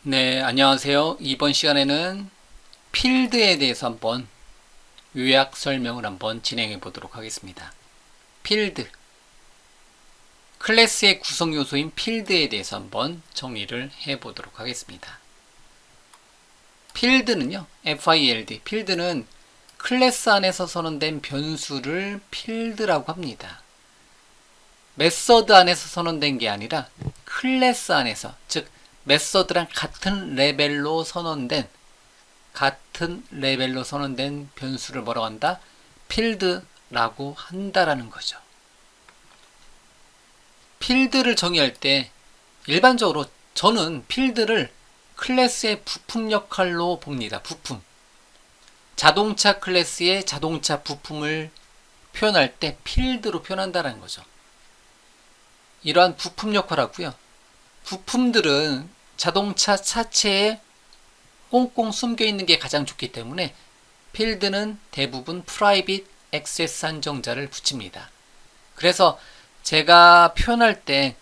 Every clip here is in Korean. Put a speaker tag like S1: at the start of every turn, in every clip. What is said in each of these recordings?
S1: 네, 안녕하세요. 이번 시간에는 필드에 대해서 한번 요약 설명을 한번 진행해 보도록 하겠습니다. 필드, 클래스의 구성 요소인 필드에 대해서 한번 정리를 해 보도록 하겠습니다. 필드는요, FILD, 필드는 클래스 안에서 선언된 변수를 필드라고 합니다. 메서드 안에서 선언된 게 아니라 클래스 안에서, 즉 메서드랑 같은 레벨로 선언된 변수를 뭐라고 한다? 필드라고 한다라는 거죠. 필드를 정의할 때 일반적으로 저는 필드를 클래스의 부품 역할로 봅니다. 부품. 자동차 클래스의 자동차 부품을 표현할 때 필드로 표현한다는 거죠. 이러한 부품 역할하고요. 부품들은 자동차 차체에 꽁꽁 숨겨 있는 게 가장 좋기 때문에 필드는 대부분 프라이빗 액세스 한정자를 붙입니다. 그래서 제가 표현할 때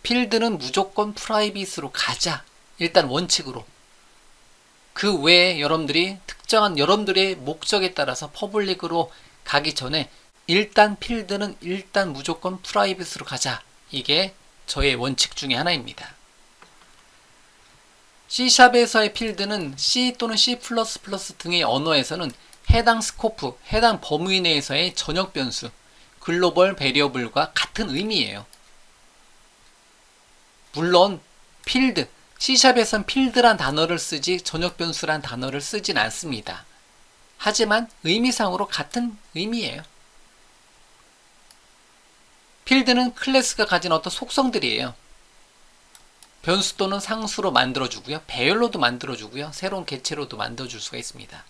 S1: 필드는 무조건 프라이빗으로 가자. 일단 원칙으로. 그 외에 여러분들이 특정한 여러분들의 목적에 따라서 퍼블릭으로 가기 전에 일단 필드는 일단 무조건 프라이빗으로 가자. 이게 저의 원칙 중에 하나입니다. C샵에서의 필드는 C 또는 C++ 등의 언어에서는 해당 스코프, 해당 범위 내에서의 전역 변수, 글로벌 베리어블과 같은 의미예요. 물론 필드, C샵에선 필드란 단어를 쓰지 전역 변수란 단어를 쓰진 않습니다. 하지만 의미상으로 같은 의미예요. 필드는 클래스가 가진 어떤 속성들이에요. 변수 또는 상수로 만들어주고요. 배열로도 만들어주고요. 새로운 개체로도 만들어줄 수가 있습니다.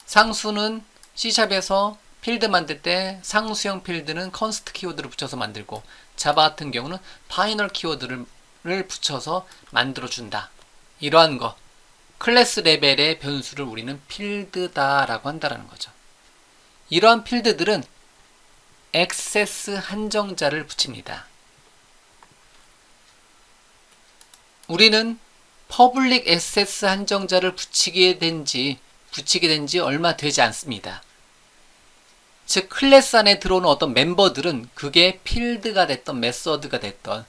S1: 상수는 C샵에서 필드 만들 때 상수형 필드는 컨스트 키워드를 붙여서 만들고 자바 같은 경우는 파이널 키워드를 붙여서 만들어준다. 이러한 거. 클래스 레벨의 변수를 우리는 필드다라고 한다는 거죠. 이러한 필드들은 액세스 한정자를 붙입니다. 우리는 퍼블릭 액세스 한정자를 붙이게 된 지 얼마 되지 않습니다. 즉 클래스 안에 들어오는 어떤 멤버들은 그게 필드가 됐던 메서드가 됐던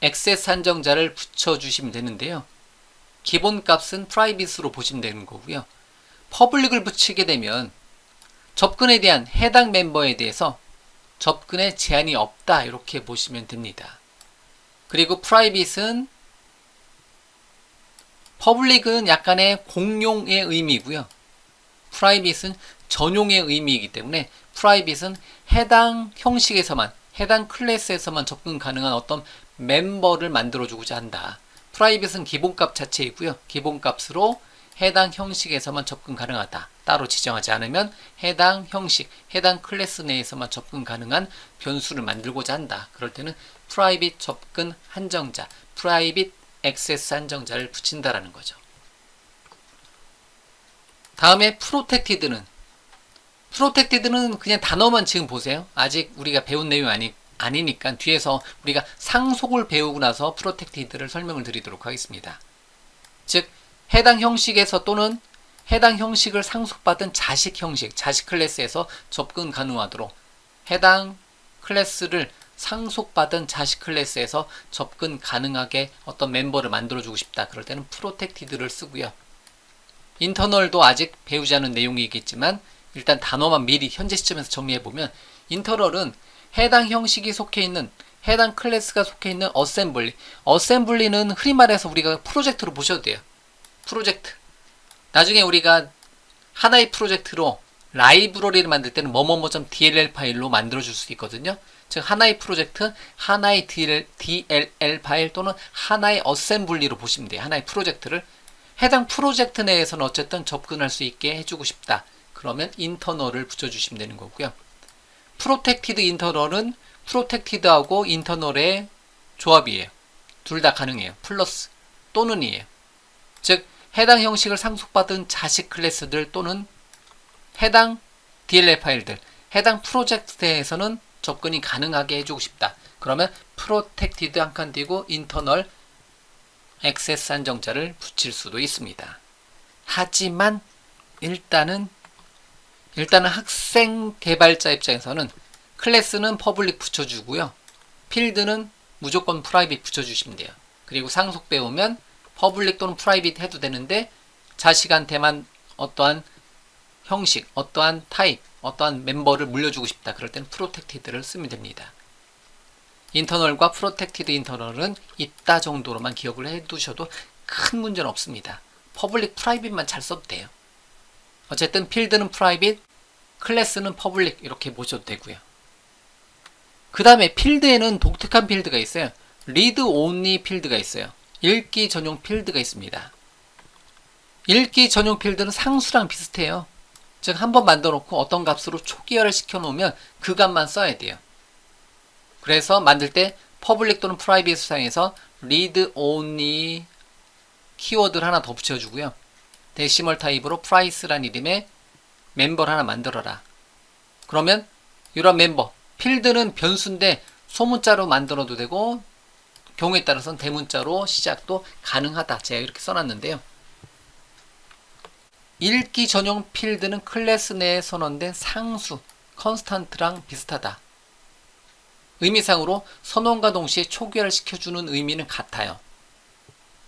S1: 액세스 한정자를 붙여주시면 되는데요. 기본값은 프라이빗으로 보시면 되는 거고요. 퍼블릭을 붙이게 되면 접근에 대한 해당 멤버에 대해서 접근에 제한이 없다 이렇게 보시면 됩니다. 그리고 프라이빗은 퍼블릭은 약간의 공용의 의미고요. 프라이빗은 전용의 의미이기 때문에 프라이빗은 해당 형식에서만 해당 클래스에서만 접근 가능한 어떤 멤버를 만들어주고자 한다. 프라이빗은 기본값 자체이고요. 기본값으로 해당 형식에서만 접근 가능하다. 따로 지정하지 않으면 해당 형식, 해당 클래스 내에서만 접근 가능한 변수를 만들고자 한다. 그럴 때는 프라이빗 접근 한정자, 프라이빗 액세스 한정자를 붙인다라는 거죠. 다음에 프로텍티드는 그냥 단어만 지금 보세요. 아직 우리가 배운 내용이 아니니까 뒤에서 우리가 상속을 배우고 나서 프로텍티드를 설명을 드리도록 하겠습니다. 즉 해당 형식에서 또는 해당 형식을 상속받은 자식 형식, 자식 클래스에서 접근 가능하도록 해당 클래스를 상속받은 자식 클래스에서 접근 가능하게 어떤 멤버를 만들어주고 싶다. 그럴 때는 프로텍티드를 쓰고요. 인터널도 아직 배우지 않은 내용이겠지만 일단 단어만 미리 현재 시점에서 정리해보면 인터널은 해당 형식이 속해 있는 해당 클래스가 속해 있는 어셈블리는 흔히 말해서 우리가 프로젝트로 보셔도 돼요. 프로젝트. 나중에 우리가 하나의 프로젝트로 라이브러리를 만들 때는 뭐뭐뭐.dll 파일로 만들어줄 수 있거든요. 즉 하나의 프로젝트, 하나의 DLL 파일 또는 하나의 어셈블리로 보시면 돼요. 하나의 프로젝트를. 해당 프로젝트 내에서는 어쨌든 접근할 수 있게 해주고 싶다. 그러면 인터널을 붙여주시면 되는 거고요. 프로텍티드 인터널은 프로텍티드하고 인터널의 조합이에요. 둘 다 가능해요. 플러스 또는이에요. 즉 해당 형식을 상속받은 자식 클래스들 또는 해당 DLL 파일들, 해당 프로젝트에서는 접근이 가능하게 해주고 싶다. 그러면 프로텍티드 한 칸 띄고 인터널 액세스 한정자를 붙일 수도 있습니다. 하지만 일단은 학생 개발자 입장에서는 클래스는 퍼블릭 붙여주고요. 필드는 무조건 프라이빗 붙여주시면 돼요. 그리고 상속 배우면 퍼블릭 또는 프라이빗 해도 되는데 자식한테만 어떠한 형식, 어떠한 타입, 어떠한 멤버를 물려주고 싶다. 그럴 때는 프로텍티드를 쓰면 됩니다. 인터널과 프로텍티드 인터널은 있다 정도로만 기억을 해두셔도 큰 문제는 없습니다. 퍼블릭, 프라이빗만 잘 써도 돼요. 어쨌든 필드는 프라이빗, 클래스는 퍼블릭 이렇게 보셔도 되고요. 그 다음에 필드에는 독특한 필드가 있어요. 리드 온리 필드가 있어요. 읽기 전용 필드가 있습니다. 읽기 전용 필드는 상수랑 비슷해요. 즉 한번 만들어 놓고 어떤 값으로 초기화를 시켜 놓으면 그 값만 써야 돼요. 그래서 만들 때 퍼블릭 또는 프라이빗 수상에서 read only 키워드를 하나 더 붙여주고요. 데시멀 타입으로 price라는 이름의 멤버를 하나 만들어라. 그러면 이런 멤버, 필드는 변수인데 소문자로 만들어도 되고 경우에 따라서는 대문자로 시작도 가능하다. 제가 이렇게 써놨는데요. 읽기 전용 필드는 클래스 내에 선언된 상수, 컨스탄트랑 비슷하다. 의미상으로 선언과 동시에 초기화를 시켜주는 의미는 같아요.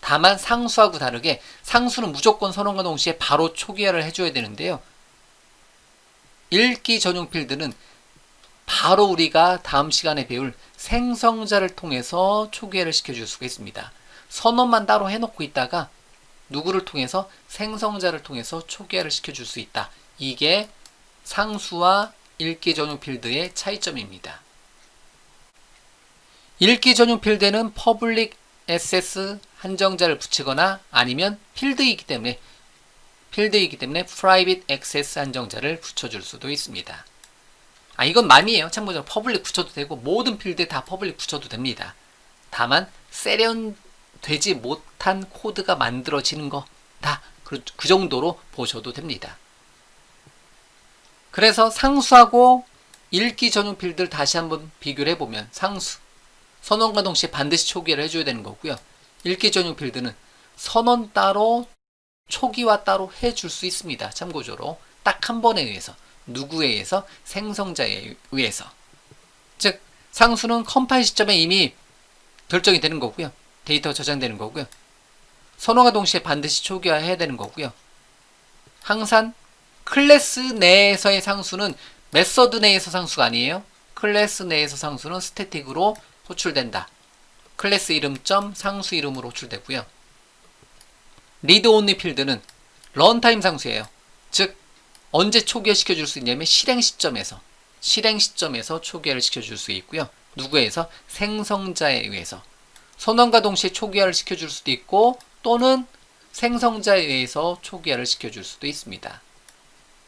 S1: 다만 상수하고 다르게 상수는 무조건 선언과 동시에 바로 초기화를 해줘야 되는데요. 읽기 전용 필드는 바로 우리가 다음 시간에 배울 생성자를 통해서 초기화를 시켜줄 수가 있습니다. 선언만 따로 해놓고 있다가 누구를 통해서 생성자를 통해서 초기화를 시켜줄 수 있다. 이게 상수와 읽기 전용 필드의 차이점입니다. 읽기 전용 필드는 퍼블릭 액세스 한정자를 붙이거나 아니면 필드이기 때문에 프라이빗 액세스 한정자를 붙여줄 수도 있습니다. 이건 만이에요. 참고적으로 퍼블릭 붙여도 되고 모든 필드에 다 퍼블릭 붙여도 됩니다. 다만 세련되지 못한 코드가 만들어지는 거 다 그 정도로 보셔도 됩니다. 그래서 상수하고 읽기 전용 필드를 다시 한번 비교를 해보면 상수 선언과 동시에 반드시 초기화를 해줘야 되는 거고요. 읽기 전용 필드는 선언 따로 초기화 따로 해줄 수 있습니다. 참고적으로 딱 한 번에 의해서 누구에 의해서 생성자에 의해서 즉 상수는 컴파일 시점에 이미 결정이 되는 거고요. 데이터가 저장되는 거고요. 선언과 동시에 반드시 초기화해야 되는 거고요. 항상 클래스 내에서의 상수는 메서드 내에서 상수가 아니에요. 클래스 내에서 상수는 스태틱으로 호출된다. 클래스 이름점 상수 이름으로 호출되고요. 리드 온리 필드는 런타임 상수예요. 즉 언제 초기화 시켜줄 수 있냐면 실행 시점에서 초기화를 시켜줄 수 있고요. 누구에서? 생성자에 의해서. 선언과 동시에 초기화를 시켜줄 수도 있고 또는 생성자에 의해서 초기화를 시켜줄 수도 있습니다.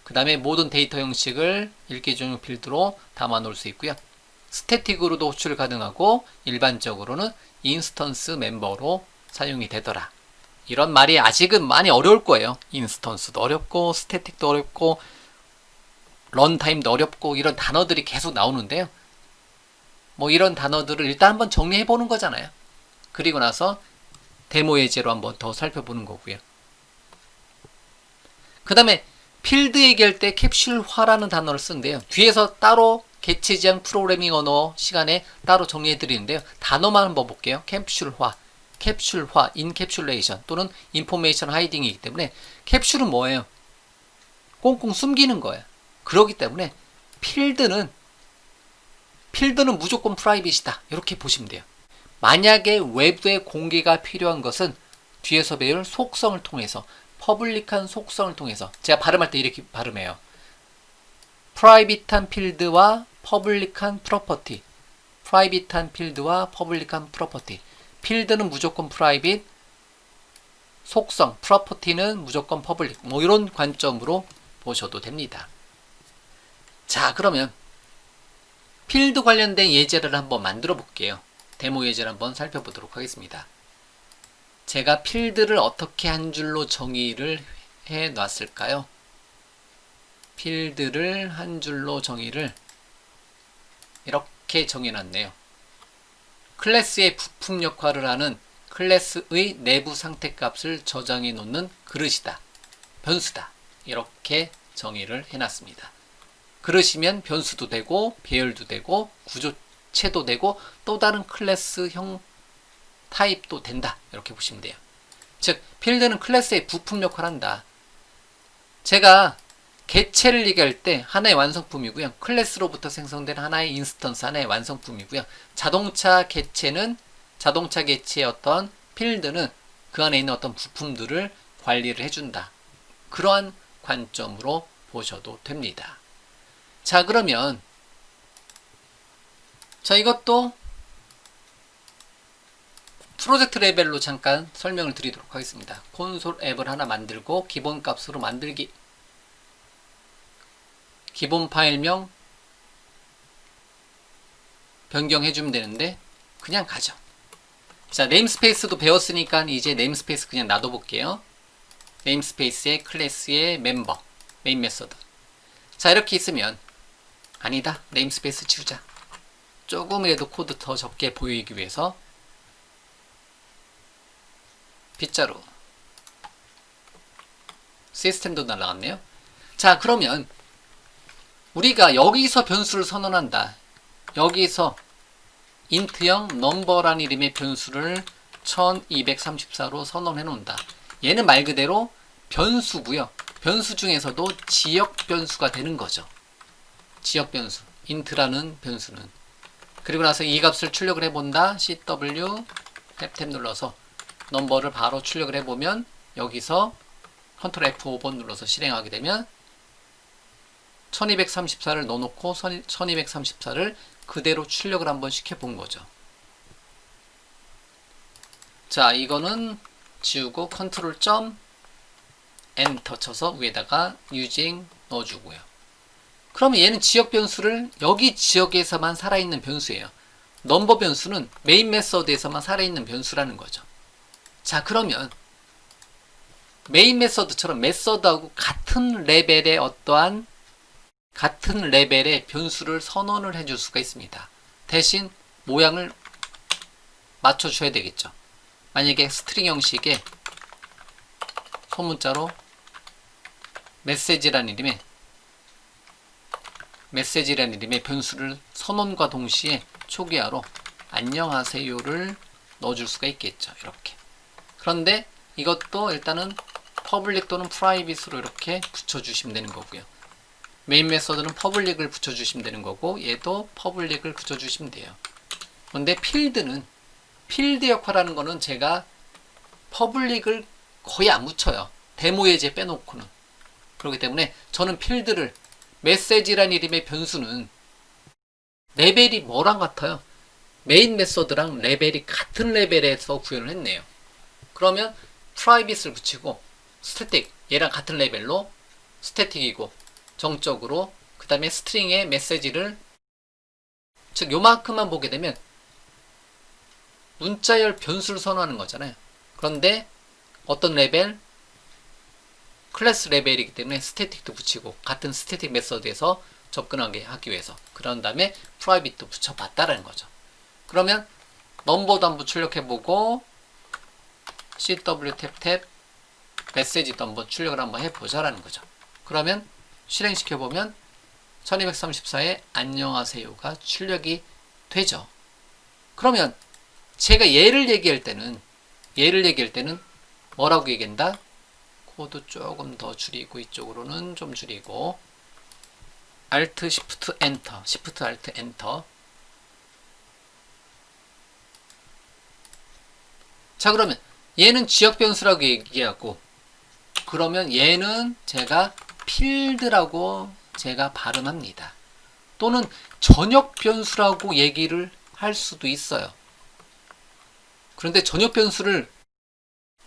S1: 그 다음에 모든 데이터 형식을 읽기 전용 필드로 담아 놓을 수 있고요. 스태틱으로도 호출 가능하고 일반적으로는 인스턴스 멤버로 사용이 되더라. 이런 말이 아직은 많이 어려울 거예요. 인스턴스도 어렵고 스태틱도 어렵고 런타임도 어렵고 이런 단어들이 계속 나오는데요. 뭐 이런 단어들을 일단 한번 정리해 보는 거잖아요. 그리고 나서 데모 예제로 한번 더 살펴보는 거고요. 그 다음에 필드 얘기할 때 캡슐화라는 단어를 쓰는데요. 뒤에서 따로 개체지향 프로그래밍 언어 시간에 따로 정리해 드리는데요. 단어만 한번 볼게요. 캡슐화, 인캡슐레이션 또는 인포메이션 하이딩이기 때문에 캡슐은 뭐예요? 꽁꽁 숨기는 거예요. 그렇기 때문에 필드는 무조건 프라이빗이다. 이렇게 보시면 돼요. 만약에 외부에 공개가 필요한 것은 뒤에서 배울 속성을 통해서 퍼블릭한 속성을 통해서 제가 발음할 때 이렇게 발음해요. 프라이빗한 필드와 퍼블릭한 프로퍼티 필드는 무조건 프라이빗 속성 프로퍼티는 무조건 퍼블릭 뭐 이런 관점으로 보셔도 됩니다. 자 그러면 필드 관련된 예제를 한번 만들어 볼게요. 데모 예제를 한번 살펴보도록 하겠습니다. 제가 필드를 어떻게 한 줄로 정의를 해 놨을까요? 필드를 한 줄로 정의를 이렇게 정해 놨네요. 클래스의 부품 역할을 하는 클래스의 내부 상태값을 저장해 놓는 그릇이다. 변수다. 이렇게 정의를 해놨습니다. 그릇이면 변수도 되고 배열도 되고 구조체도 되고 또 다른 클래스형 타입도 된다. 이렇게 보시면 돼요. 즉 필드는 클래스의 부품 역할을 한다. 제가 개체를 얘기할 때 하나의 완성품이고요. 클래스로부터 생성된 하나의 인스턴스, 하나의 완성품이고요. 자동차 개체의 어떤 필드는 그 안에 있는 어떤 부품들을 관리를 해준다. 그러한 관점으로 보셔도 됩니다. 자, 그러면 이것도 프로젝트 레벨로 잠깐 설명을 드리도록 하겠습니다. 콘솔 앱을 하나 만들고 기본 값으로 만들기, 기본 파일명 변경해주면 되는데 그냥 가죠. 자, 네임스페이스도 배웠으니까 이제 네임스페이스 그냥 놔둬볼게요. 네임스페이스의 클래스의 멤버, 메인 메서드. 자, 이렇게 있으면 아니다. 네임스페이스 지우자. 조금이라도 코드 더 적게 보이기 위해서 빗자루. 시스템도 날라갔네요. 자, 그러면 우리가 여기서 변수를 선언한다. 여기서 int형 number라는 이름의 변수를 1234로 선언해 놓는다. 얘는 말 그대로 변수고요. 변수 중에서도 지역 변수가 되는 거죠. 지역 변수, int라는 변수는. 그리고 나서 이 값을 출력을 해본다. CW 탭 눌러서 넘버를 바로 출력을 해보면 여기서 컨트롤 F5번 눌러서 실행하게 되면 1234를 넣어놓고 1234를 그대로 출력을 한번 시켜본 거죠. 자, 이거는 지우고 컨트롤 점 엔터 쳐서 위에다가 using 넣어주고요. 그러면 얘는 지역 변수를 여기 지역에서만 살아있는 변수예요. 넘버 변수는 메인 메서드에서만 살아있는 변수라는 거죠. 자, 그러면 메인 메서드처럼 메서드하고 같은 레벨의 변수를 선언을 해줄 수가 있습니다. 대신 모양을 맞춰줘야 되겠죠. 만약에 스트링 형식의 소문자로 메시지라는 이름의 변수를 선언과 동시에 초기화로 안녕하세요를 넣어줄 수가 있겠죠. 이렇게. 그런데 이것도 일단은 퍼블릭 또는 프라이빗으로 이렇게 붙여주시면 되는 거고요. 메인 메서드는 퍼블릭을 붙여주시면 되는 거고 얘도 퍼블릭을 붙여주시면 돼요. 그런데 필드 역할하는 거는 제가 퍼블릭을 거의 안 붙여요. 데모 예제 빼놓고는. 그렇기 때문에 저는 필드를 메시지란 이름의 변수는 레벨이 뭐랑 같아요? 메인 메서드랑 레벨이 같은 레벨에서 구현을 했네요. 그러면 프라이빗을 붙이고 스태틱 얘랑 같은 레벨로 스태틱이고 정적으로 그 다음에 스트링의 메시지를 즉 요만큼만 보게 되면 문자열 변수를 선언하는 거잖아요. 그런데 어떤 레벨? 클래스 레벨이기 때문에 스태틱도 붙이고 같은 스태틱 메서드에서 접근하게 하기 위해서 그런 다음에 프라이빗도 붙여봤다라는 거죠. 그러면 넘버도 한번 출력해보고 CW 탭 메시지도 한번 출력을 한번 해보자라는 거죠. 그러면 실행시켜보면 1234에 안녕하세요가 출력이 되죠. 그러면 제가 얘를 얘기할 때는 뭐라고 얘기한다? 코드 조금 더 줄이고 이쪽으로는 좀 줄이고 Alt Shift Enter Shift Alt Enter. 자, 그러면 얘는 지역 변수라고 얘기하고 그러면 얘는 제가 필드라고 제가 발음합니다. 또는 전역 변수라고 얘기를 할 수도 있어요. 그런데 전역 변수를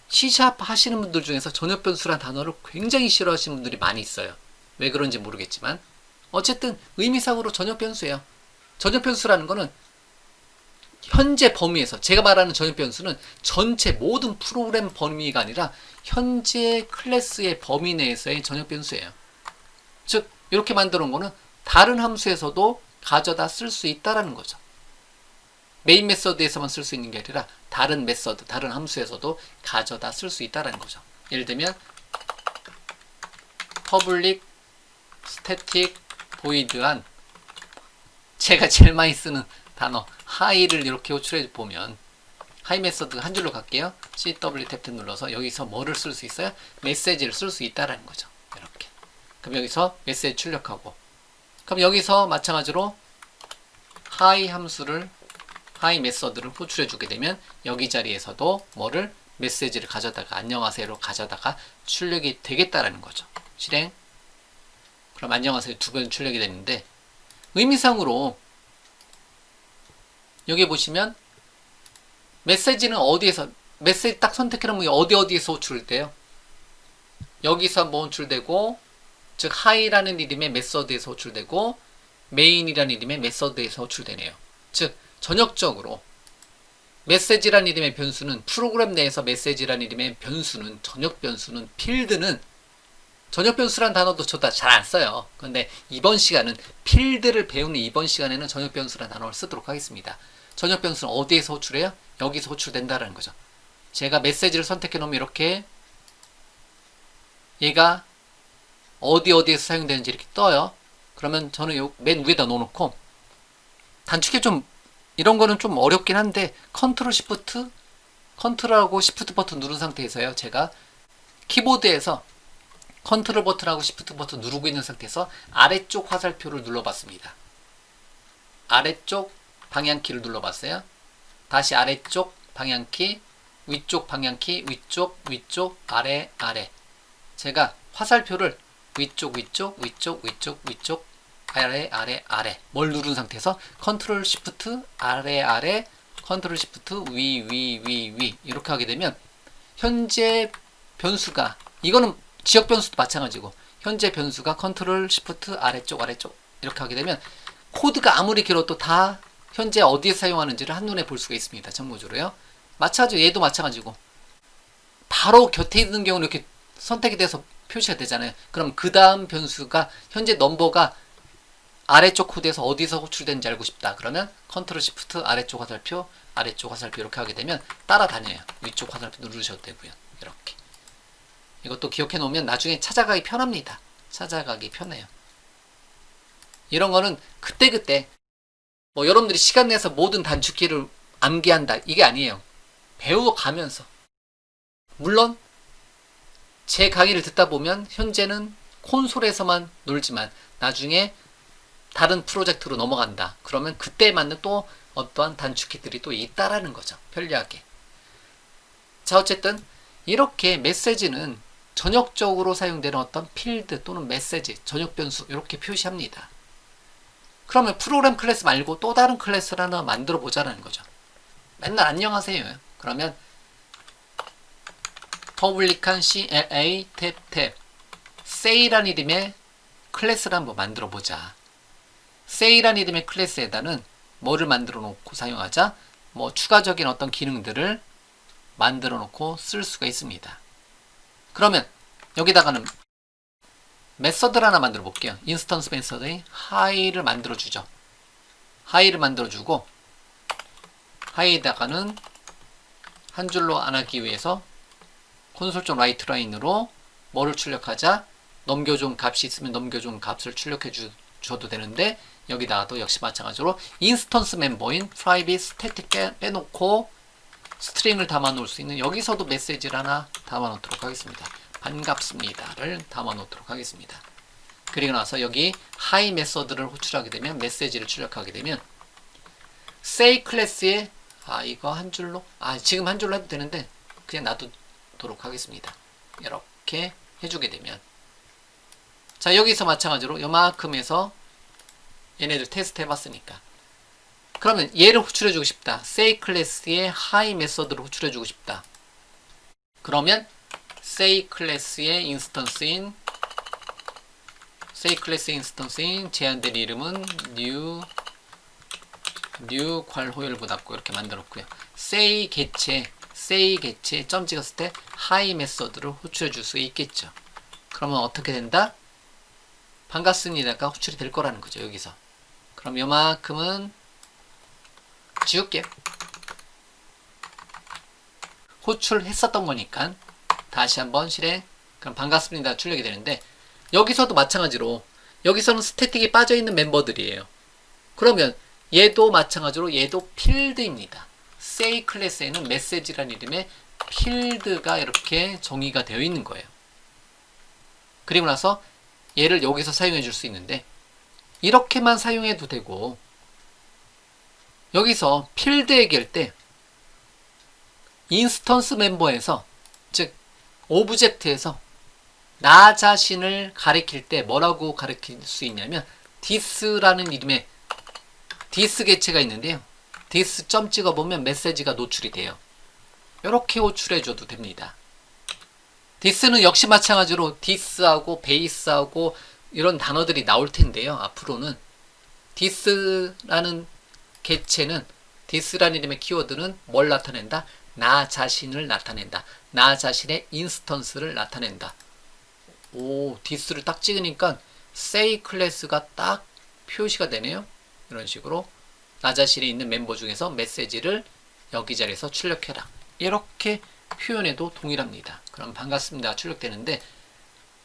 S1: C# 하시는 분들 중에서 전역 변수란 단어를 굉장히 싫어하시는 분들이 많이 있어요. 왜 그런지 모르겠지만 어쨌든 의미상으로 전역 변수예요. 전역 변수라는 거는 현재 범위에서 제가 말하는 전역 변수는 전체 모든 프로그램 범위가 아니라 현재 클래스의 범위 내에서의 전역 변수예요. 즉 이렇게 만들어 놓은 거는 다른 함수에서도 가져다 쓸 수 있다라는 거죠. 메인 메서드에서만 쓸 수 있는 게 아니라 다른 메서드, 다른 함수에서도 가져다 쓸 수 있다는 거죠. 예를 들면 public static void한 제가 제일 많이 쓰는 단어 high를 이렇게 호출해 보면 하이 메서드 한 줄로 갈게요. CW 탭 눌러서 여기서 뭐를 쓸 수 있어요? 메시지를 쓸 수 있다라는 거죠. 이렇게. 그럼 여기서 메시지 출력하고, 그럼 여기서 마찬가지로 하이 함수를, 하이 메서드를 호출해 주게 되면 여기 자리에서도 뭐를 메시지를 가져다가 안녕하세요로 가져다가 출력이 되겠다라는 거죠. 실행. 그럼 안녕하세요 두 번 출력이 되는데, 의미상으로 여기 보시면 메시지는 어디에서, 메시지 딱 선택해놓으면 어디에서 호출돼요? 여기서 한번 호출되고, 즉 하이라는 이름의 메서드에서 호출되고, 메인이라는 이름의 메서드에서 호출되네요. 즉 전역적으로 메시지라는 이름의 변수는, 프로그램 내에서 메시지라는 이름의 변수는, 전역 변수는, 필드는, 전역 변수란 단어도 저도 잘 안 써요. 그런데 이번 시간은 필드를 배우는 이번 시간에는 전역 변수라는 단어를 쓰도록 하겠습니다. 전역 변수는 어디에서 호출해요? 여기서 호출된다라는 거죠. 제가 메시지를 선택해 놓으면 이렇게 얘가 어디에서 사용되는지 이렇게 떠요. 그러면 저는 요 맨 위에다 놓고, 단축키 좀 이런 거는 좀 어렵긴 한데 컨트롤 시프트, 컨트롤하고 시프트 버튼 누른 상태에서요, 제가 키보드에서 컨트롤 버튼하고 시프트 버튼 누르고 있는 상태에서 아래쪽 화살표를 눌러봤습니다. 아래쪽 방향키를 눌러봤어요. 다시 아래쪽 방향키, 위쪽 방향키, 위쪽, 아래, 제가 화살표를 위쪽, 아래 뭘 누른 상태에서 컨트롤 시프트 아래, 컨트롤 시프트 위 이렇게 하게 되면 현재 변수가, 이거는 지역 변수도 마찬가지고, 현재 변수가 컨트롤 시프트 아래쪽 이렇게 하게 되면 코드가 아무리 길어도 다 현재 어디에 사용하는지를 한눈에 볼 수가 있습니다. 정보적으로요. 마찬가지로 얘도 마찬가지고, 바로 곁에 있는 경우는 이렇게 선택이 돼서 표시가 되잖아요. 그럼 그 다음 변수가 현재 넘버가 아래쪽 코드에서 어디서 호출되는지 알고 싶다. 그러면 컨트롤 시프트 아래쪽 화살표 이렇게 하게 되면 따라다녀요. 위쪽 화살표 누르셔도 되고요. 이렇게. 이것도 기억해 놓으면 나중에 찾아가기 편합니다. 찾아가기 편해요. 이런 거는 그때그때 뭐 여러분들이 시간 내서 모든 단축키를 암기한다, 이게 아니에요. 배워가면서. 물론 제 강의를 듣다 보면 현재는 콘솔에서만 놀지만 나중에 다른 프로젝트로 넘어간다. 그러면 그때 맞는 또 어떠한 단축키들이 또 있다라는 거죠. 편리하게. 자, 어쨌든 이렇게 메시지는 전역적으로 사용되는 어떤 필드 또는 메시지, 전역 변수 이렇게 표시합니다. 그러면 프로그램 클래스 말고 또 다른 클래스를 하나 만들어 보자는 거죠. 맨날 안녕하세요. 그러면 public한 CLA 탭 say라는 이름의 클래스를 한번 만들어 보자. say라는 이름의 클래스에다는 뭐를 만들어 놓고 사용하자? 뭐 추가적인 어떤 기능들을 만들어 놓고 쓸 수가 있습니다. 그러면 여기다가는 메서드를 하나 만들어 볼게요. 인스턴스 메서드의 high를 만들어 주죠. high를 만들어 주고, high에다가는 한 줄로 안 하기 위해서 콘솔.write 라인으로 뭐를 출력하자? 넘겨준 값이 있으면 넘겨준 값을 출력해 줘도 되는데, 여기다가도 역시 마찬가지로 인스턴스 멤버인 private static 빼놓고 스트링을 담아 놓을 수 있는, 여기서도 메시지를 하나 담아 놓도록 하겠습니다. 반갑습니다를 담아 놓도록 하겠습니다. 그리고 나서 여기 하이 메서드를 호출하게 되면, 메시지를 출력하게 되면 say 클래스에, 이거 한 줄로, 지금 한 줄로 해도 되는데 그냥 놔두도록 하겠습니다. 이렇게 해주게 되면, 자, 여기서 마찬가지로 요만큼에서 얘네들 테스트 해봤으니까, 그러면 얘를 호출해주고 싶다. say 클래스의 high 메서드를 호출해주고 싶다. 그러면 say 클래스의 인스턴스인 제한된 이름은 new 괄호열부 닫고 이렇게 만들었고요. say 개체 점 찍었을 때 high 메서드를 호출해 줄 수 있겠죠. 그러면 어떻게 된다? 반갑습니다가 호출이 될 거라는 거죠. 여기서. 그럼 요만큼은 지울게요. 호출했었던 거니까 다시 한번 실행. 그럼 반갑습니다 출력이 되는데, 여기서도 마찬가지로 여기서는 스태틱이 빠져있는 멤버들이에요. 그러면 얘도 마찬가지로 얘도 필드입니다. say 클래스에는 메시지라는 이름의 필드가 이렇게 정의가 되어 있는 거예요. 그리고 나서 얘를 여기서 사용해 줄 수 있는데, 이렇게만 사용해도 되고, 여기서 필드 얘기할 때 인스턴스 멤버에서, 즉 오브젝트에서 나 자신을 가리킬 때 뭐라고 가리킬 수 있냐면 this라는 이름의 this 객체가 있는데요. this 점 찍어보면 메시지가 노출이 돼요. 이렇게 호출해줘도 됩니다. this는 역시 마찬가지로 this하고 base하고 이런 단어들이 나올 텐데요. 앞으로는 this라는 객체는, this라는 이름의 키워드는 뭘 나타낸다? 나 자신을 나타낸다. 나 자신의 인스턴스를 나타낸다. 오, this를 딱 찍으니까 say 클래스가 딱 표시가 되네요. 이런 식으로 나 자신이 있는 멤버 중에서 메시지를 여기 자리에서 출력해라. 이렇게 표현해도 동일합니다. 그럼 반갑습니다 출력되는데,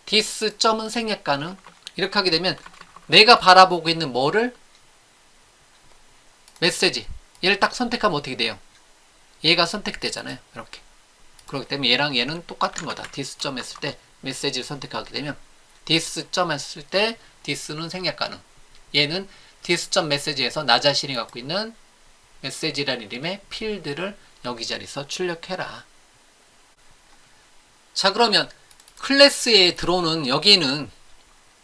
S1: this 점은 생략 가능. 이렇게 하게 되면 내가 바라보고 있는 뭐를, 메시지, 얘를 딱 선택하면 어떻게 돼요? 얘가 선택되잖아요. 이렇게. 그렇기 때문에 얘랑 얘는 똑같은 거다. this 점 했을 때 메시지를 선택하게 되면 this 점 했을 때 this는 생략 가능. 얘는 this 점 메시지에서 나 자신이 갖고 있는 메시지라는 이름의 필드를 여기 자리에서 출력해라. 자, 그러면 클래스에 들어오는, 여기는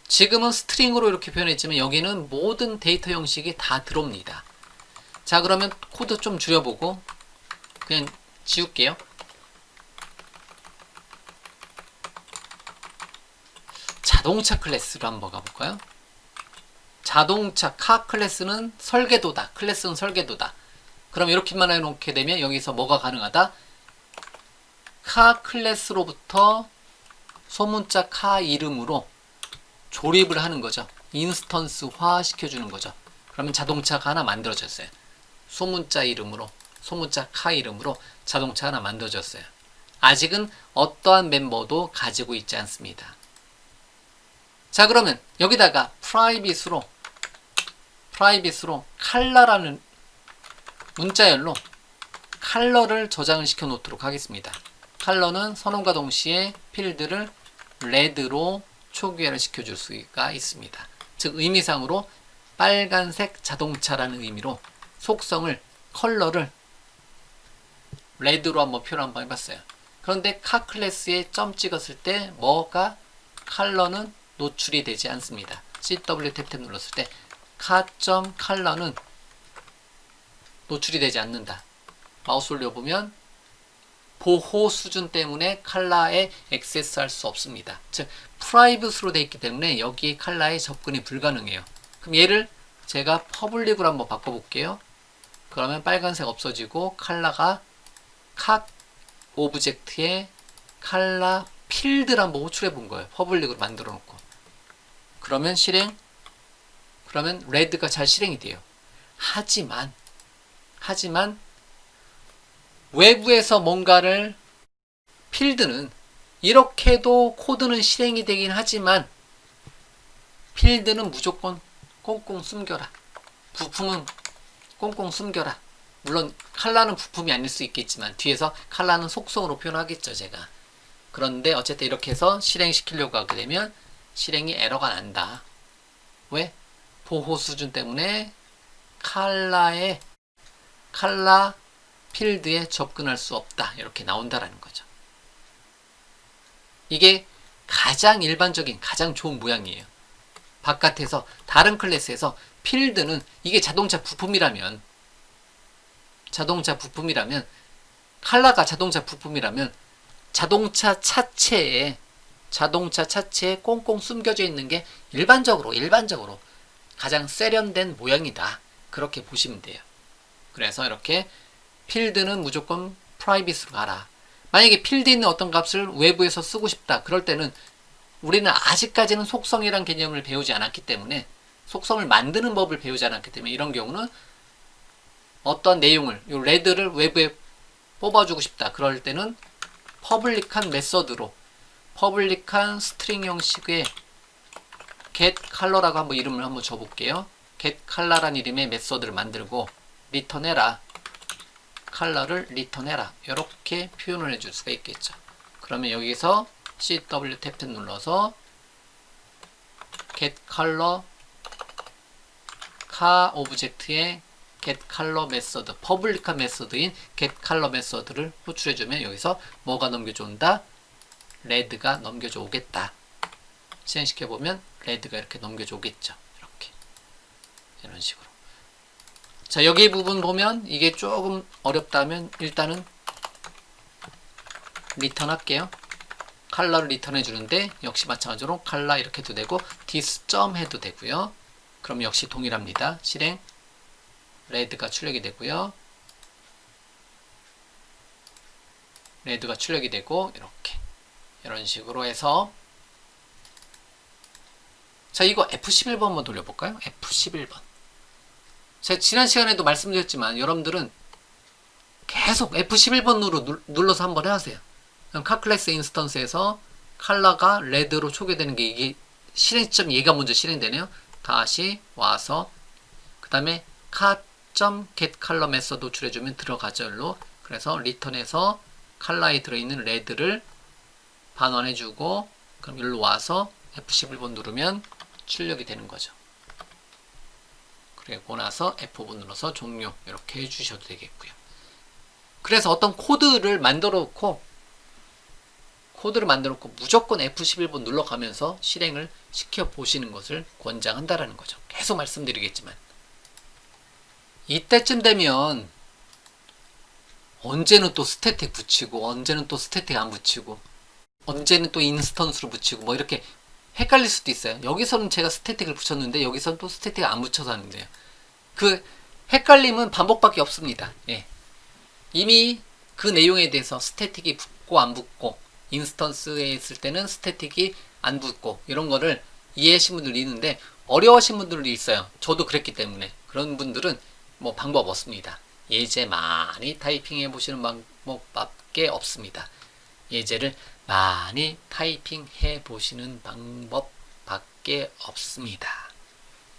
S1: 지금은 스트링으로 이렇게 표현했지만 여기는 모든 데이터 형식이 다 들어옵니다. 자, 그러면 코드 좀 줄여보고 그냥 지울게요. 자동차 클래스로 한번 가볼까요? 자동차 카 클래스는 설계도다. 클래스는 설계도다. 그럼 이렇게만 해놓게 되면 여기서 뭐가 가능하다? 카 클래스로부터 소문자 카 이름으로 조립을 하는 거죠. 인스턴스화 시켜주는 거죠. 그러면 자동차가 하나 만들어졌어요. 소문자 이름으로, 소문자 카 이름으로 자동차 하나 만들어졌어요. 아직은 어떠한 멤버도 가지고 있지 않습니다. 자, 그러면 여기다가 프라이빗으로 컬러라는 문자열로 컬러를 저장을 시켜 놓도록 하겠습니다. 컬러는 선언과 동시에 필드를 레드로 초기화를 시켜줄 수가 있습니다. 즉 의미상으로 빨간색 자동차라는 의미로 속성을, 컬러를 레드로 한번 표현 한번 해봤어요. 그런데 카 클래스에 점 찍었을 때 뭐가, 컬러는 노출이 되지 않습니다. CW 탭 눌렀을 때 카.점 컬러는 노출이 되지 않는다. 마우스 올려보면 보호 수준 때문에 컬러에 액세스할 수 없습니다. 즉 프라이빗으로 되어 있기 때문에 여기에 컬러에 접근이 불가능해요. 그럼 얘를 제가 퍼블릭으로 한번 바꿔볼게요. 그러면 빨간색 없어지고 컬러가 각 오브젝트에 컬러 필드를 한번 호출해 본 거예요. 퍼블릭으로 만들어 놓고. 그러면 실행, 그러면 레드가 잘 실행이 돼요. 하지만 외부에서 뭔가를, 필드는 이렇게도 코드는 실행이 되긴 하지만 필드는 무조건 꽁꽁 숨겨라. 부품은 꽁꽁 숨겨라. 물론 컬러는 부품이 아닐 수 있겠지만 뒤에서 컬러는 속성으로 표현하겠죠, 제가. 그런데 어쨌든 이렇게 해서 실행시키려고 하게 되면 실행이 에러가 난다. 왜? 보호 수준 때문에 컬러 필드에 접근할 수 없다. 이렇게 나온다라는 거죠. 이게 가장 일반적인, 가장 좋은 모양이에요. 바깥에서 다른 클래스에서 필드는, 이게 자동차 부품이라면 컬러가 자동차 부품이라면 자동차 차체에 꽁꽁 숨겨져 있는 게 일반적으로 가장 세련된 모양이다. 그렇게 보시면 돼요. 그래서 이렇게 필드는 무조건 프라이빗으로 가라. 만약에 필드 있는 어떤 값을 외부에서 쓰고 싶다. 그럴 때는 우리는 아직까지는 속성이란 개념을 배우지 않았기 때문에, 속성을 만드는 법을 배우지 않았기 때문에 이런 경우는 어떤 내용을 요 레드를 외부에 뽑아주고 싶다. 그럴 때는 퍼블릭한 메서드로 퍼블릭한 스트링 형식의 get color라고 한번 이름을 한번 줘볼게요. get color란 이름의 메서드를 만들고 리턴해라. 컬러를 리턴해라. 이렇게 표현을 해줄 수가 있겠죠. 그러면 여기서 CW 탭 눌러서 get color 카 오브젝트의 get color 메서드, 퍼블릭한 메서드인 get color 메서드를 호출해주면 여기서 뭐가 넘겨져 온다? 레드가 넘겨져 오겠다. 실행시켜보면 레드가 이렇게 넘겨져 오겠죠. 이렇게. 이런 식으로. 자, 여기 부분 보면 이게 조금 어렵다면 일단은 리턴 할게요. 컬러를 리턴해 주는데 역시 마찬가지로 컬러 이렇게 해도 되고 this 점 해도 되고요. 그럼 역시 동일합니다. 실행 레드가 출력이 되고요. 레드가 출력이 되고 이렇게 이런 식으로 해서 자, 이거 F11번 한번 돌려볼까요? F11번. 제가 지난 시간에도 말씀드렸지만 여러분들은 계속 F11번으로 눌러서 한번 해하세요. 그럼 카클래스 인스턴스에서 컬러가 레드로 초기되는 게 이게 실행 시점 얘가 먼저 실행되네요. 다시 와서 그 다음에 cat.getColor 메서드 호출해주면 들어가죠. 일로. 그래서 리턴해서 컬러에 들어있는 레드를 반환해주고 그럼 일로 와서 F11번 누르면 출력이 되는 거죠. 그리고 나서 F5 눌러서 종료 이렇게 해주셔도 되겠고요. 그래서 어떤 코드를 만들어 놓고 무조건 F11번 눌러가면서 실행을 시켜 보시는 것을 권장한다라는 거죠. 계속 말씀드리겠지만 이때쯤 되면 언제는 또 스태틱 붙이고 언제는 또 스태틱 안 붙이고 언제는 또 인스턴스로 붙이고 뭐 이렇게 헷갈릴 수도 있어요. 여기서는 제가 스태틱을 붙였는데 여기서는 또 스태틱 안 붙여서 하는데요. 그 헷갈림은 반복밖에 없습니다. 예. 이미 그 내용에 대해서 스태틱이 붙고 안 붙고 인스턴스에 있을 때는 스태틱이 안 붙고 이런 거를 이해하신 분들이 있는데 어려워하신 분들이 있어요. 저도 그랬기 때문에 그런 분들은 뭐 방법 없습니다. 예제 많이 타이핑해 보시는 방법밖에 없습니다. 예제를 많이 타이핑해 보시는 방법밖에 없습니다.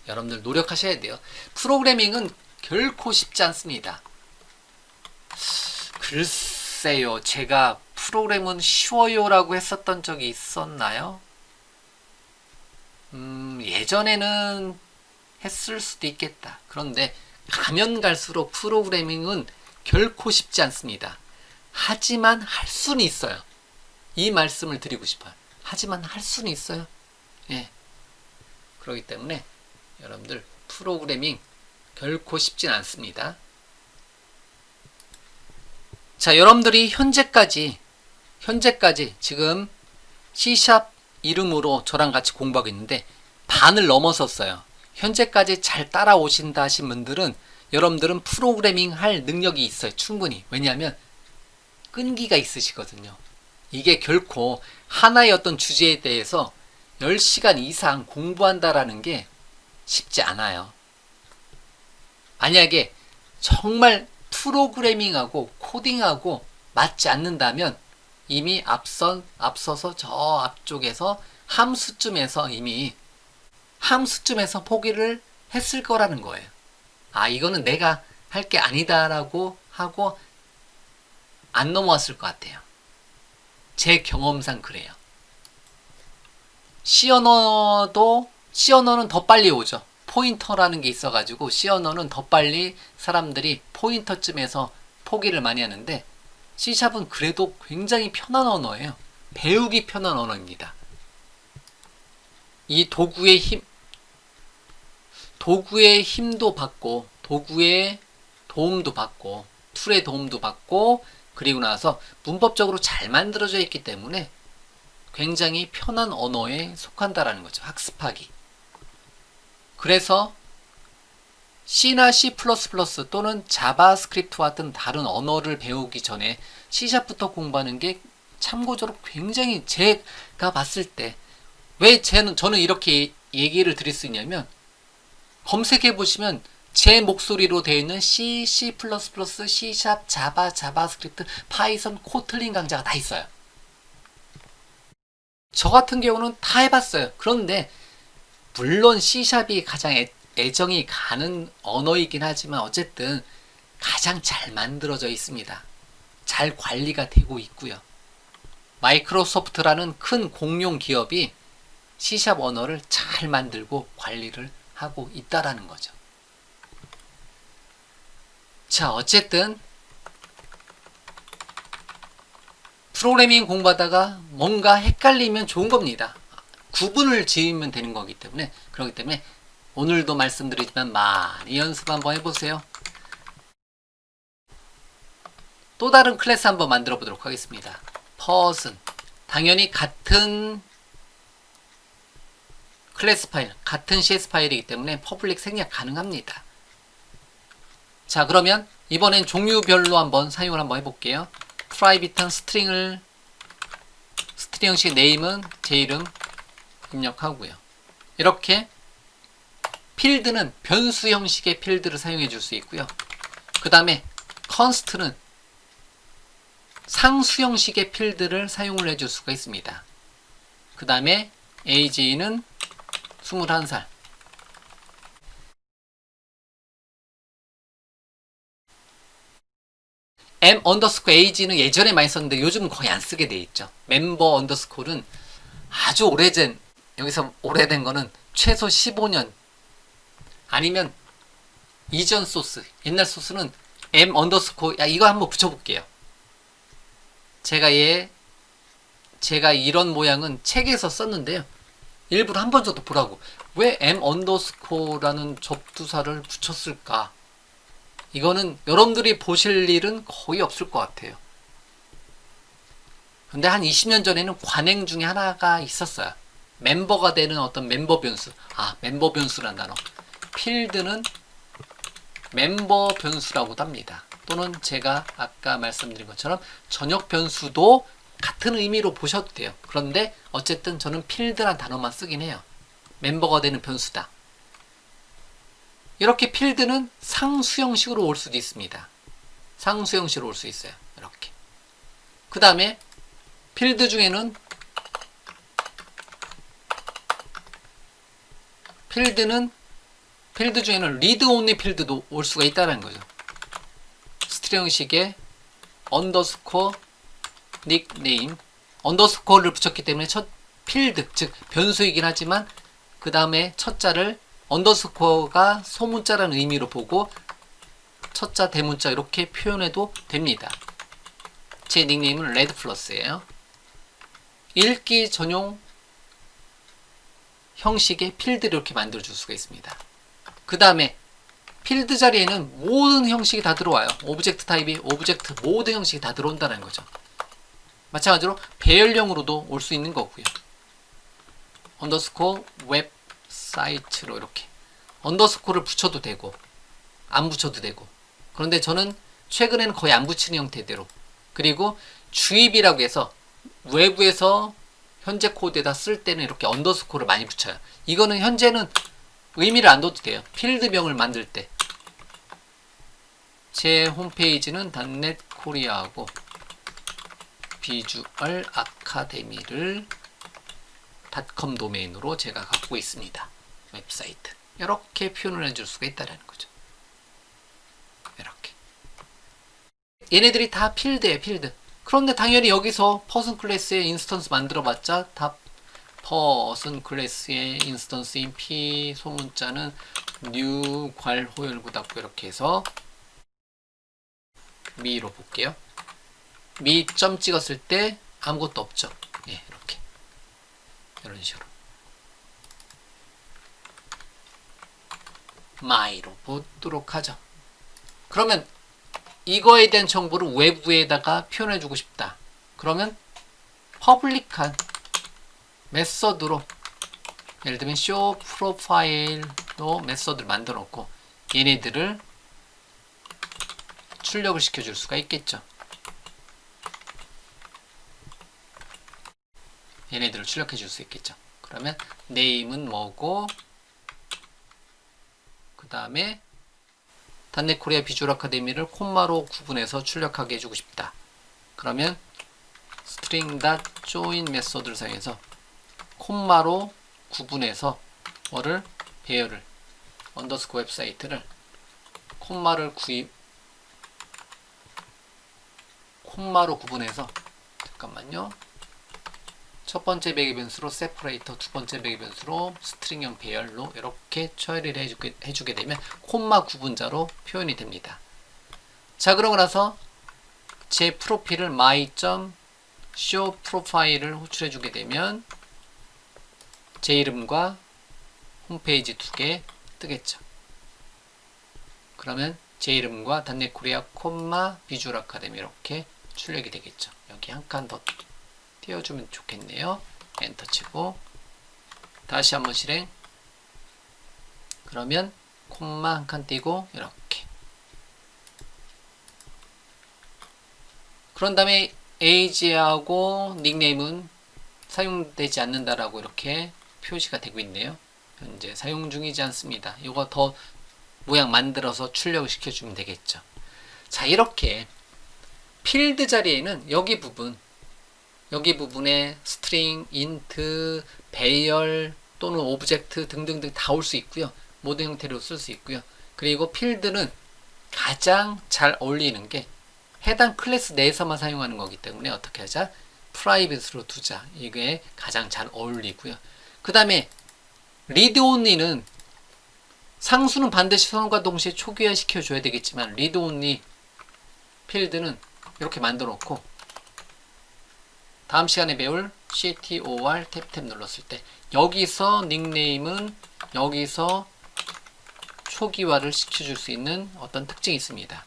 S1: 여러분들 노력하셔야 돼요. 프로그래밍은 결코 쉽지 않습니다. 글쎄요, 제가 프로그램은 쉬워요라고 했었던 적이 있었나요? 예전에는 했을 수도 있겠다. 그런데 가면 갈수록 프로그래밍은 결코 쉽지 않습니다. 하지만 할 수는 있어요. 이 말씀을 드리고 싶어요. 하지만 할 수는 있어요. 예. 그렇기 때문에 여러분들 프로그래밍 결코 쉽진 않습니다. 자, 여러분들이 현재까지 지금 C# 이름으로 저랑 같이 공부하고 있는데 반을 넘어섰어요. 현재까지 잘 따라오신다 하신 분들은 여러분들은 프로그래밍 할 능력이 있어요. 충분히. 왜냐하면 끈기가 있으시거든요. 이게 결코 하나의 어떤 주제에 대해서 10시간 이상 공부한다라는 게 쉽지 않아요. 만약에 정말 프로그래밍하고 코딩하고 맞지 않는다면 이미 앞서서 저 앞쪽에서 함수쯤에서 포기를 했을 거라는 거예요. 아, 이거는 내가 할 게 아니다라고 하고 안 넘어왔을 것 같아요. 제 경험상 그래요. C 언어는 더 빨리 오죠. 포인터라는 게 있어가지고 C 언어는 더 빨리 사람들이 포인터쯤에서 포기를 많이 하는데 C샵은 그래도 굉장히 편한 언어예요. 배우기 편한 언어입니다. 이 도구의 힘도 받고 도구의 도움도 받고 툴의 도움도 받고 그리고 나서 문법적으로 잘 만들어져 있기 때문에 굉장히 편한 언어에 속한다라는 거죠. 학습하기. 그래서 C나 C++ 또는 자바스크립트와 같은 다른 언어를 배우기 전에 C샵부터 공부하는 게 참고적으로 굉장히 제가 봤을 때 왜 저는 이렇게 얘기를 드릴 수 있냐면 검색해 보시면 제 목소리로 되어 있는 C, C++, C#, 자바, 자바스크립트, 파이썬, 코틀린 강좌가 다 있어요. 저 같은 경우는 다 해봤어요. 그런데 물론 C샵이 가장 애정이 가는 언어이긴 하지만 어쨌든 가장 잘 만들어져 있습니다. 잘 관리가 되고 있고요. 마이크로소프트라는 큰 공룡 기업이 C샵 언어를 잘 만들고 관리를 하고 있다라는 거죠. 자, 어쨌든 프로그래밍 공부하다가 뭔가 헷갈리면 좋은 겁니다. 구분을 지으면 되는 거기 때문에, 그렇기 때문에 오늘도 말씀드리지만 많이 연습 한번 해보세요. 또 다른 클래스 한번 만들어 보도록 하겠습니다. 퍼슨. 당연히 같은 클래스 파일, 같은 CS 파일이기 때문에 퍼블릭 생략 가능합니다. 자, 그러면 이번엔 종류별로 한번 사용을 한번 해볼게요. 프라이빗한 스트링 형식 네임은 제 이름 입력하고요. 이렇게 필드는 변수 형식의 필드를 사용해 줄 수 있고요. 그 다음에 컨스트는 상수 형식의 필드를 사용을 해줄 수가 있습니다. 그 다음에 age는 21살. m 언더스코 age는 예전에 많이 썼는데 요즘은 거의 안 쓰게 돼 있죠. 멤버 언더스코는 아주 오래된, 여기서 오래된 거는 최소 15년 아니면 이전 소스, 옛날 소스는 m 언더스코, 이거 한번 붙여볼게요. 제가 이런 모양은 책에서 썼는데요. 일부러 한 번 정도 보라고. 왜 m 언더스코라는 접두사를 붙였을까? 이거는 여러분들이 보실 일은 거의 없을 것 같아요. 근데 한 20년 전에는 관행 중에 하나가 있었어요. 멤버가 되는 어떤 멤버 변수. 멤버 변수란 단어. 필드는 멤버 변수라고도 합니다. 또는 제가 아까 말씀드린 것처럼 전역 변수도 같은 의미로 보셔도 돼요. 그런데 어쨌든 저는 필드란 단어만 쓰긴 해요. 멤버가 되는 변수다. 이렇게 필드는 상수 형식으로 올 수도 있습니다. 상수 형식으로 올 수 있어요. 이렇게. 그 다음에 필드 중에는 리드 온리 필드도 올 수가 있다는 거죠. 스트링 형식의 언더스코어 닉네임, 언더스코어를 붙였기 때문에 첫 필드, 즉 변수이긴 하지만 그 다음에 첫 자를 언더스코어가 소문자라는 의미로 보고 첫자 대문자 이렇게 표현해도 됩니다. 제 닉네임은 레드플러스예요. 읽기 전용 형식의 필드를 이렇게 만들어 줄 수가 있습니다. 그 다음에 필드 자리에는 모든 형식이 다 들어와요. 오브젝트 타입이 오브젝트 모든 형식이 다 들어온다는 거죠. 마찬가지로 배열형으로도 올 수 있는 거고요. 언더스코어 웹사이트로 이렇게 언더스코어를 붙여도 되고 안 붙여도 되고, 그런데 저는 최근에는 거의 안 붙이는 형태대로, 그리고 주입이라고 해서 외부에서 현재 코드에다 쓸 때는 이렇게 언더스코어를 많이 붙여요. 이거는 현재는 의미를 안 둬도 돼요. 필드명을 만들 때. 제 홈페이지는 .NET 코리아하고 비주얼 아카데미를 .com 도메인으로 제가 갖고 있습니다. 웹사이트. 이렇게 표현을 해줄 수가 있다는 거죠. 이렇게. 얘네들이 다 필드예요, 필드. 그런데 당연히 여기서 퍼슨 클래스의 인스턴스 만들어봤자 다 퍼슨 클래스의 인스턴스인 p 소문자는 new 괄 호열구 닫고 이렇게 해서 미로 볼게요. 미 점 찍었을 때 아무것도 없죠. 예, 이렇게 이런 식으로 마이로 보도록 하죠. 그러면 이거에 대한 정보를 외부에다가 표현해주고 싶다. 그러면 퍼블릭한 메서드로, 예를 들면 show profile로 메서드를 만들어 놓고 얘네들을 출력을 시켜줄 수가 있겠죠. 얘네들을 출력해 줄 수 있겠죠. 그러면 name은 뭐고, 그 다음에 단넷 코리아 비주얼 아카데미를 콤마로 구분해서 출력하게 해주고 싶다. 그러면 string.join 메소드를 사용해서 콤마로 구분해서 뭐를 배열을 언더스코어 웹사이트를 콤마로 구분해서 잠깐만요. 첫 번째 배기 변수로 세퍼레이터, 두 번째 배기 변수로 스트링형 배열로 이렇게 처리를 해주게 되면 콤마 구분자로 표현이 됩니다. 자, 그러고 나서 제 프로필을 my.show 프로파일을 호출해 주게 되면 제 이름과 홈페이지 두 개 뜨겠죠. 그러면 제 이름과 단넷 코리아 콤마 비주얼 아카데미 이렇게 출력이 되겠죠. 여기 한 칸 더 띄워주면 좋겠네요. 엔터 치고 다시 한번 실행. 그러면 콤마 한 칸 띄고 이렇게. 그런 다음에 age하고 닉네임은 사용되지 않는다라고 이렇게 표시가 되고 있네요. 현재 사용 중이지 않습니다. 이거 더 모양 만들어서 출력을 시켜주면 되겠죠. 자, 이렇게 필드 자리에는 여기 부분에 스트링, 인트, 배열 또는 오브젝트 등등등 다 올 수 있고요. 모든 형태로 쓸 수 있고요. 그리고 필드는 가장 잘 어울리는 게 해당 클래스 내에서만 사용하는 거기 때문에 어떻게 하자? 프라이빗으로 두자. 이게 가장 잘 어울리고요. 그 다음에 리드 온리는 상수는 반드시 선언과 동시에 초기화 시켜줘야 되겠지만 리드 온리 필드는 이렇게 만들어 놓고 다음 시간에 배울 CTOR 탭 눌렀을 때 여기서 닉네임은 여기서 초기화를 시켜줄 수 있는 어떤 특징이 있습니다.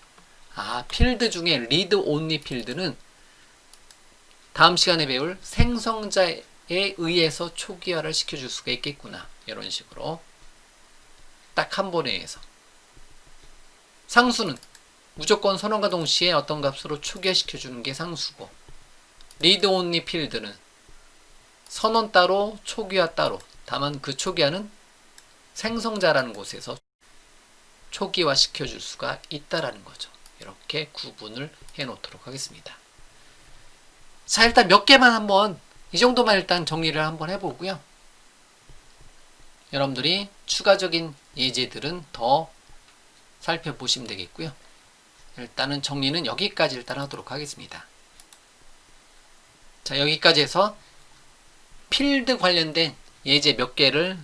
S1: 아, 필드 중에 리드 온리 필드는 다음 시간에 배울 생성자에 의해서 초기화를 시켜줄 수가 있겠구나. 이런 식으로 딱 한 번에 해서 상수는 무조건 선언과 동시에 어떤 값으로 초기화 시켜주는 게 상수고 리드 온리 필드는 선언 따로 초기화 따로 다만 그 초기화는 생성자라는 곳에서 초기화 시켜줄 수가 있다라는 거죠. 이렇게 구분을 해 놓도록 하겠습니다. 자, 일단 몇 개만 한번 이 정도만 일단 정리를 한번 해보고요. 여러분들이 추가적인 예제들은 더 살펴보시면 되겠고요. 일단은 정리는 여기까지 일단 하도록 하겠습니다. 자, 여기까지 해서 필드 관련된 예제 몇 개를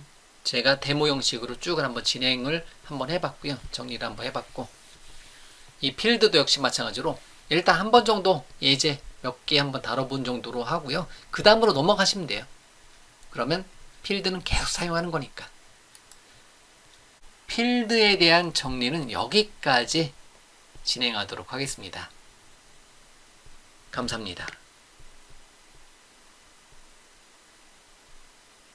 S1: 제가 데모 형식으로 쭉 한번 진행을 한번 해봤고요. 정리를 한번 해봤고 이 필드도 역시 마찬가지로 일단 한 번 정도 예제 몇 개 한번 다뤄본 정도로 하고요. 그 다음으로 넘어가시면 돼요. 그러면 필드는 계속 사용하는 거니까. 필드에 대한 정리는 여기까지 진행하도록 하겠습니다. 감사합니다.